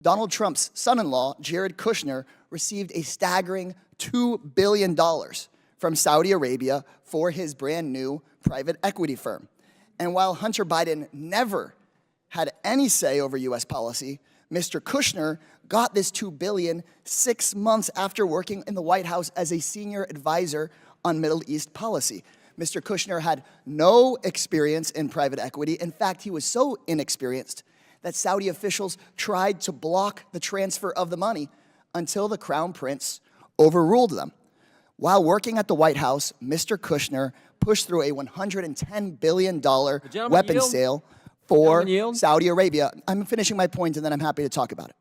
Donald Trump's son-in-law, Jared Kushner, received a staggering $2 billion from Saudi Arabia for his brand new private equity firm. And while Hunter Biden never had any say over U.S. policy, Mr. Kushner got this $2 billion 6 months after working in the White House as a senior advisor on Middle East policy. Mr. Kushner had no experience in private equity. In fact, he was so inexperienced that Saudi officials tried to block the transfer of the money until the Crown Prince overruled them. While working at the White House, Mr. Kushner pushed through a $110 billion weapons sale for Saudi Arabia. I'm finishing my point and then I'm happy to talk about it.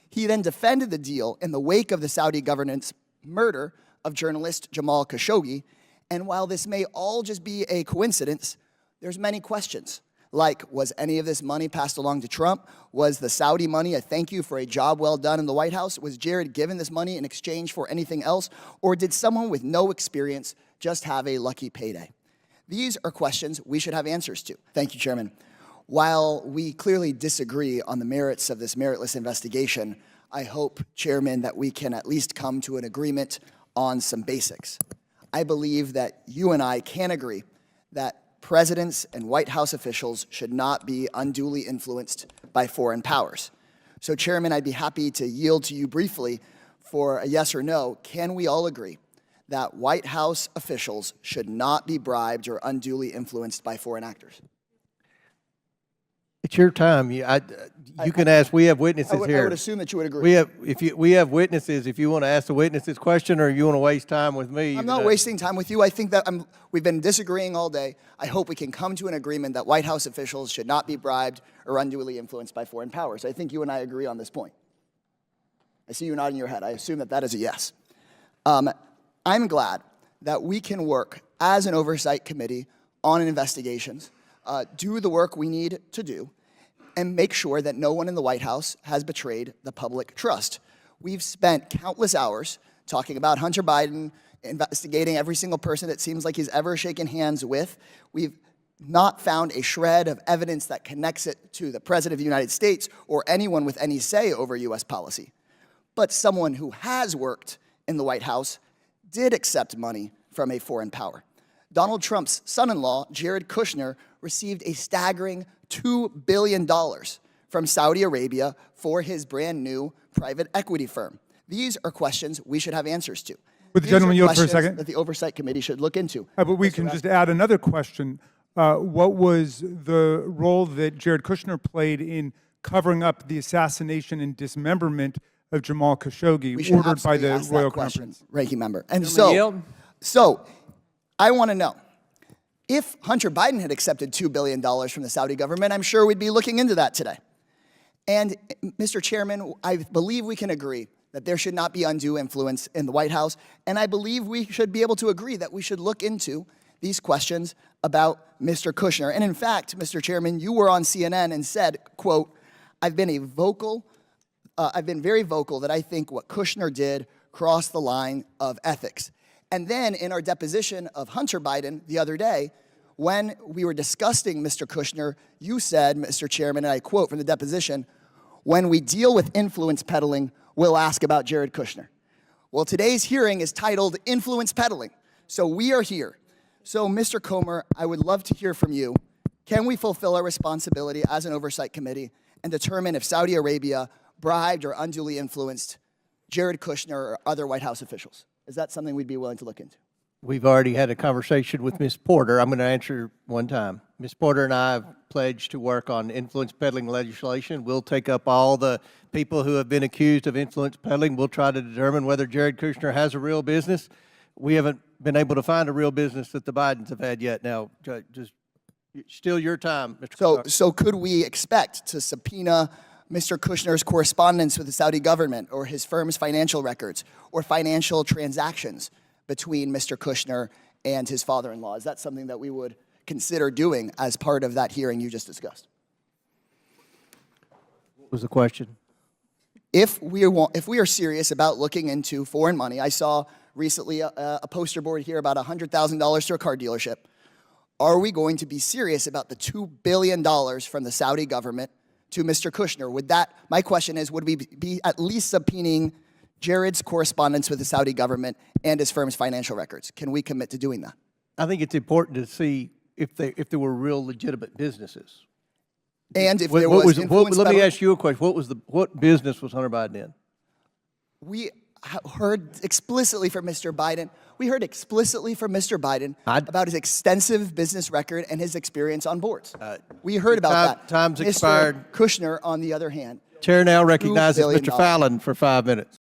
He then defended the deal in the wake of the Saudi government's murder of journalist Jamal Khashoggi. And while this may all just be a coincidence, there's many questions. Like, was any of this money passed along to Trump? Was the Saudi money a thank you for a job well done in the White House? Was Jared given this money in exchange for anything else? Or did someone with no experience just have a lucky payday? These are questions we should have answers to. Thank you, Chairman. While we clearly disagree on the merits of this meritless investigation, I hope, Chairman, that we can at least come to an agreement on some basics. I believe that you and I can agree that presidents and White House officials should not be unduly influenced by foreign powers. So, Chairman, I'd be happy to yield to you briefly for a yes or no. Can we all agree that White House officials should not be bribed or unduly influenced by foreign actors? It's your time. You can ask. We have witnesses here. I would assume that you would agree. We have witnesses. If you want to ask the witnesses question, or you want to waste time with me, I'm not wasting time with you. I think that we've been disagreeing all day. I hope we can come to an agreement that White House officials should not be bribed or unduly influenced by foreign powers. I think you and I agree on this point. I see you nodding your head. I assume that that is a yes. I'm glad that we can work as an oversight committee on investigations, do the work we need to do, and make sure that no one in the White House has betrayed the public trust. We've spent countless hours talking about Hunter Biden, investigating every single person that seems like he's ever shaken hands with. We've not found a shred of evidence that connects it to the President of the United States or anyone with any say over U.S. policy. But someone who has worked in the White House did accept money from a foreign power. Donald Trump's son-in-law, Jared Kushner, received a staggering $2 billion from Saudi Arabia for his brand new private equity firm. These are questions we should have answers to. Would the gentleman yield for a second? That the Oversight Committee should look into. But we can just add another question. What was the role that Jared Kushner played in covering up the assassination and dismemberment of Jamal Khashoggi, ordered by the Royal Conference? Ranking member. And so I want to know, if Hunter Biden had accepted $2 billion from the Saudi government, I'm sure we'd be looking into that today. And, Mr. Chairman, I believe we can agree that there should not be undue influence in the White House, and I believe we should be able to agree that we should look into these questions about Mr. Kushner. And in fact, Mr. Chairman, you were on CNN and said, quote, I've been very vocal that I think what Kushner did crossed the line of ethics. And then in our deposition of Hunter Biden the other day, when we were discussing Mr. Kushner, you said, Mr. Chairman, and I quote from the deposition, when we deal with influence peddling, we'll ask about Jared Kushner. Well, today's hearing is titled Influence Peddling, so we are here. So, Mr. Comer, I would love to hear from you. Can we fulfill our responsibility as an oversight committee and determine if Saudi Arabia bribed or unduly influenced Jared Kushner or other White House officials? Is that something we'd be willing to look into? We've already had a conversation with Ms. Porter. I'm going to answer one time. Ms. Porter and I have pledged to work on influence peddling legislation. We'll take up all the people who have been accused of influence peddling. We'll try to determine whether Jared Kushner has a real business. We haven't been able to find a real business that the Bidens have had yet. Now, just still your time, Mr. Casar. So could we expect to subpoena Mr. Kushner's correspondence with the Saudi government or his firm's financial records or financial transactions between Mr. Kushner and his father-in-law? Is that something that we would consider doing as part of that hearing you just discussed? What was the question? If we are serious about looking into foreign money, I saw recently a poster board here about $100,000 to a car dealership. Are we going to be serious about the $2 billion from the Saudi government to Mr. Kushner? My question is, would we be at least subpoenaing Jared's correspondence with the Saudi government and his firm's financial records? Can we commit to doing that? I think it's important to see if there were real legitimate businesses. And if there was influence let me peddling? ask you a question. What business was Hunter Biden in? We heard explicitly from Mr. Biden. We heard explicitly from Mr. Biden about his extensive business record and his experience on boards. We heard about that. Time's Mr. expired. Kushner, on the other hand, Chair now recognizes $2 billion. Mr. Fallon for 5 minutes.